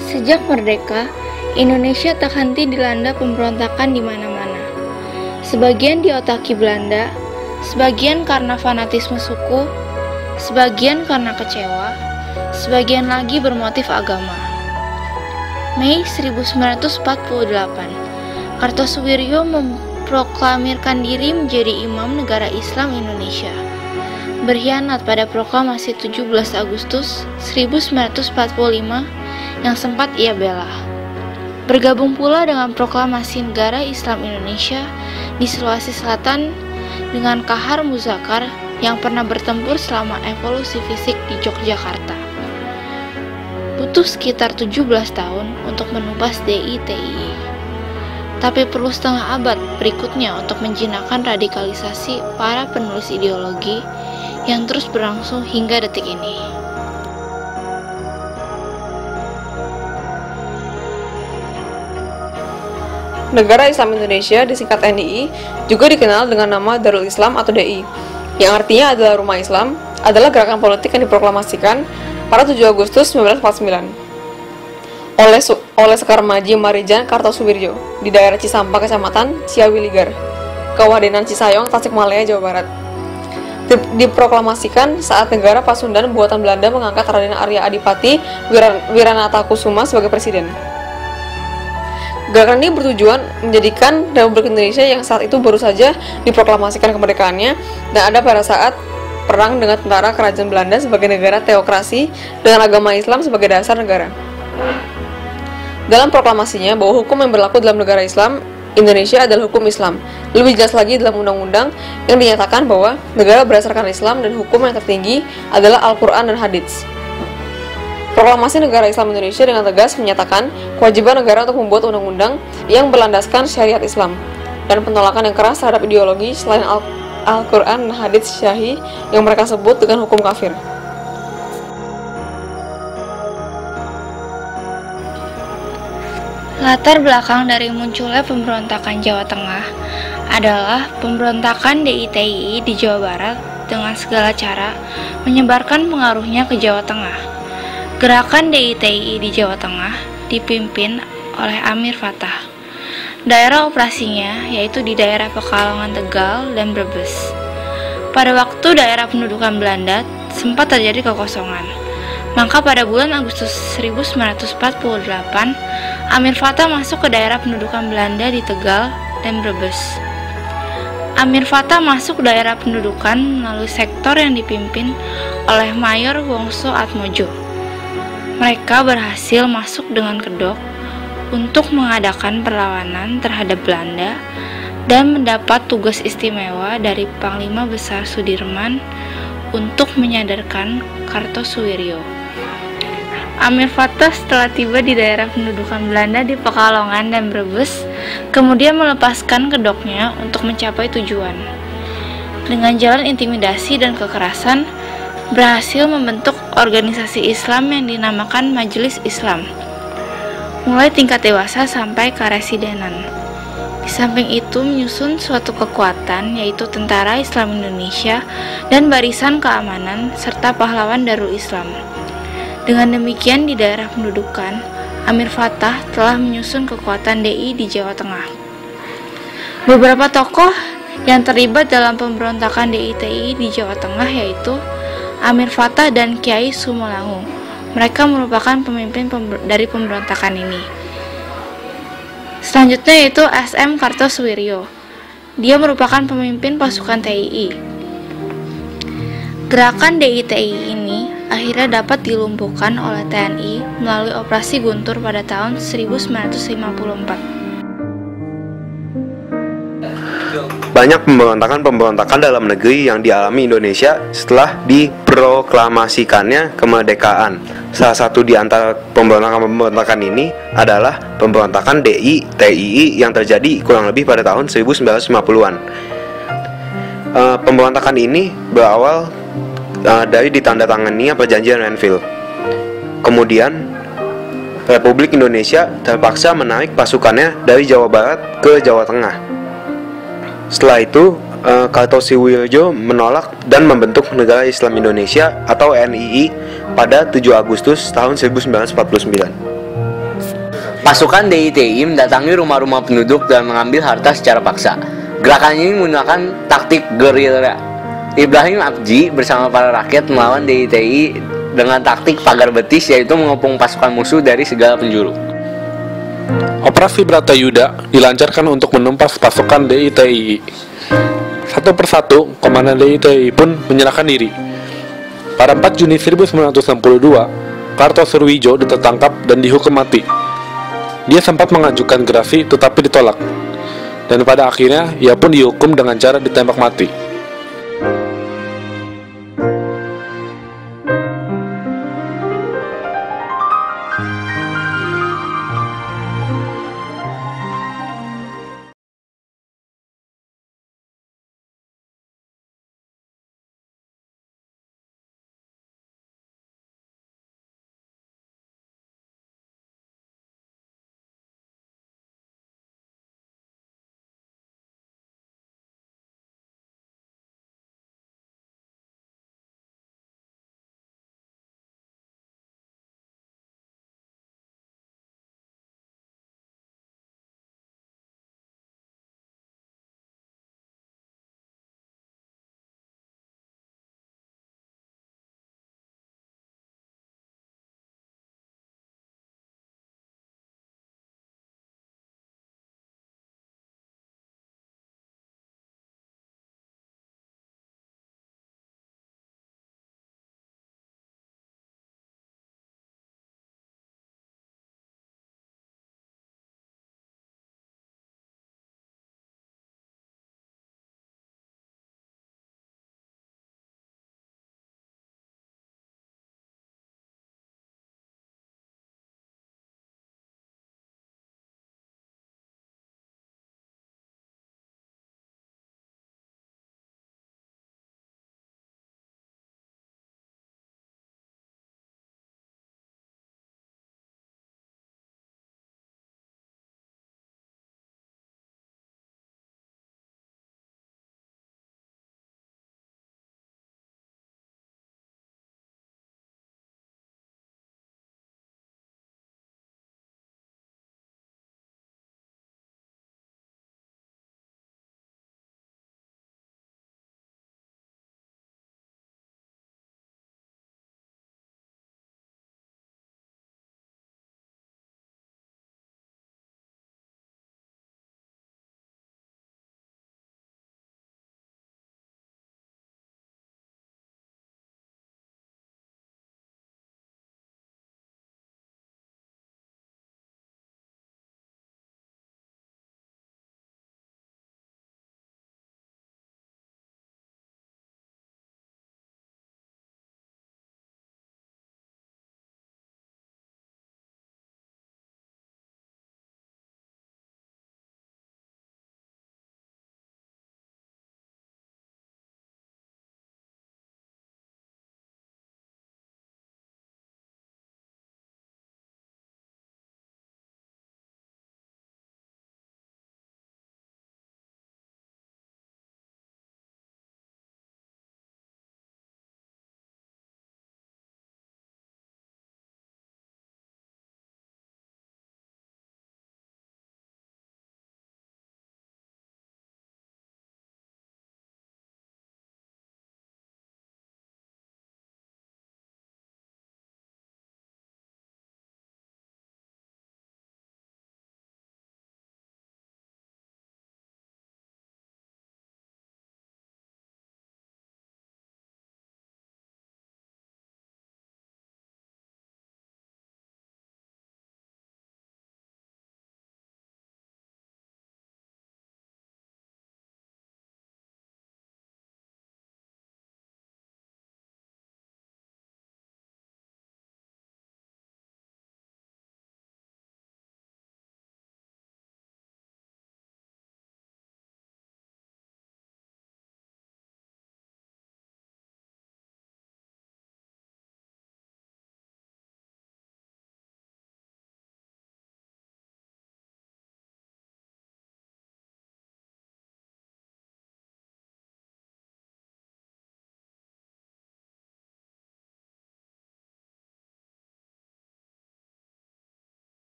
Sejak merdeka, Indonesia tak henti dilanda pemberontakan di mana-mana. Sebagian diotaki Belanda, sebagian karena fanatisme suku, sebagian karena kecewa, sebagian lagi bermotif agama. Mei 1948, Kartosuwiryo memproklamirkan diri menjadi imam negara Islam Indonesia. Berkhianat pada proklamasi 17 Agustus 1945 yang sempat ia bela. Bergabung pula dengan proklamasi negara Islam Indonesia di Sulawesi Selatan dengan Kahar Muzakar yang pernah bertempur selama evolusi fisik di Yogyakarta. Butuh sekitar 17 tahun untuk menumpas DITII. Tapi perlu setengah abad berikutnya untuk menjinakkan radikalisasi para penulis ideologi yang terus berlangsung hingga detik ini. Negara Islam Indonesia, disingkat NII, juga dikenal dengan nama Darul Islam atau DI, yang artinya adalah Rumah Islam, adalah gerakan politik yang diproklamasikan pada 7 Agustus 1949 oleh Sekar Maji Marijan Kartosuwiryo di daerah Cisampang, Kecamatan Ciawiligar, Kabupaten Cisayong, Tasikmalaya, Jawa Barat. Diproklamasikan saat negara Pasundan buatan Belanda mengangkat Raden Arya Adipati Wiranatakusuma sebagai presiden. Gerakan ini bertujuan menjadikan Republik Indonesia yang saat itu baru saja diproklamasikan kemerdekaannya dan ada pada saat perang dengan tentara kerajaan Belanda sebagai negara teokrasi dengan agama Islam sebagai dasar negara. Dalam proklamasinya bahwa hukum yang berlaku dalam negara Islam Indonesia adalah hukum Islam. Lebih jelas lagi dalam undang-undang yang dinyatakan bahwa negara berdasarkan Islam dan hukum yang tertinggi adalah Al-Quran dan Hadits. Proklamasi Negara Islam Indonesia dengan tegas menyatakan kewajiban negara untuk membuat undang-undang yang berlandaskan syariat Islam dan penolakan yang keras terhadap ideologi selain Al-Quran dan Hadits Syahih yang mereka sebut dengan hukum kafir. Latar belakang dari munculnya pemberontakan Jawa Tengah adalah pemberontakan DITII di Jawa Barat dengan segala cara menyebarkan pengaruhnya ke Jawa Tengah. Gerakan DITII di Jawa Tengah dipimpin oleh Amir Fattah. Daerah operasinya yaitu di daerah Pekalongan, Tegal, dan Brebes. Pada waktu daerah pendudukan Belanda sempat terjadi kekosongan. Maka pada bulan Agustus 1948, Amir Fattah masuk ke daerah pendudukan Belanda di Tegal dan Brebes. Amir Fattah masuk ke daerah pendudukan melalui sektor yang dipimpin oleh Mayor Wongso Atmojo. Mereka berhasil masuk dengan kedok untuk mengadakan perlawanan terhadap Belanda dan mendapat tugas istimewa dari Panglima Besar Sudirman untuk menyadarkan Kartosuwiryo. Amir Fattah setelah tiba di daerah pendudukan Belanda di Pekalongan dan Brebes, kemudian melepaskan kedoknya untuk mencapai tujuan. Dengan jalan intimidasi dan kekerasan, berhasil membentuk organisasi Islam yang dinamakan Majelis Islam, mulai tingkat dewasa sampai karesidenan. Di samping itu menyusun suatu kekuatan yaitu Tentara Islam Indonesia dan Barisan Keamanan serta Pahlawan Darul Islam. Dengan demikian di daerah pendudukan, Amir Fattah telah menyusun kekuatan DI di Jawa Tengah. Beberapa tokoh yang terlibat dalam pemberontakan DITII di Jawa Tengah yaitu Amir Fattah dan Kiai Sumolangu. Mereka merupakan pemimpin dari pemberontakan ini. Selanjutnya yaitu SM Kartosuwiryo. Dia merupakan pemimpin pasukan TII. Gerakan DITII ini akhirnya dapat dilumpuhkan oleh TNI melalui Operasi Guntur pada tahun 1954. Banyak pemberontakan dalam negeri yang dialami Indonesia setelah diproklamasikannya kemerdekaan. Salah satu di antara pemberontakan ini adalah pemberontakan DITII yang terjadi kurang lebih pada tahun 1950-an. Pemberontakan ini berawal dari ditandatanganinya perjanjian Renville. Kemudian Republik Indonesia terpaksa menarik pasukannya dari Jawa Barat ke Jawa Tengah. Setelah itu, Kartosuwiryo menolak dan membentuk Negara Islam Indonesia atau NII pada 7 Agustus tahun 1949. Pasukan DITI mendatangi rumah-rumah penduduk dan mengambil harta secara paksa. Gerakan ini menggunakan taktik gerilya. Ibrahim Abji bersama para rakyat melawan DITI dengan taktik pagar betis, yaitu mengepung pasukan musuh dari segala penjuru. Operasi Bratayuda dilancarkan untuk menumpas pasukan DITI. Satu persatu, komandan DITI pun menyerahkan diri. Pada 4 Juni 1962, Kartosurwijo ditangkap dan dihukum mati. Dia sempat mengajukan gerasi tetapi ditolak. Dan pada akhirnya ia pun dihukum dengan cara ditembak mati.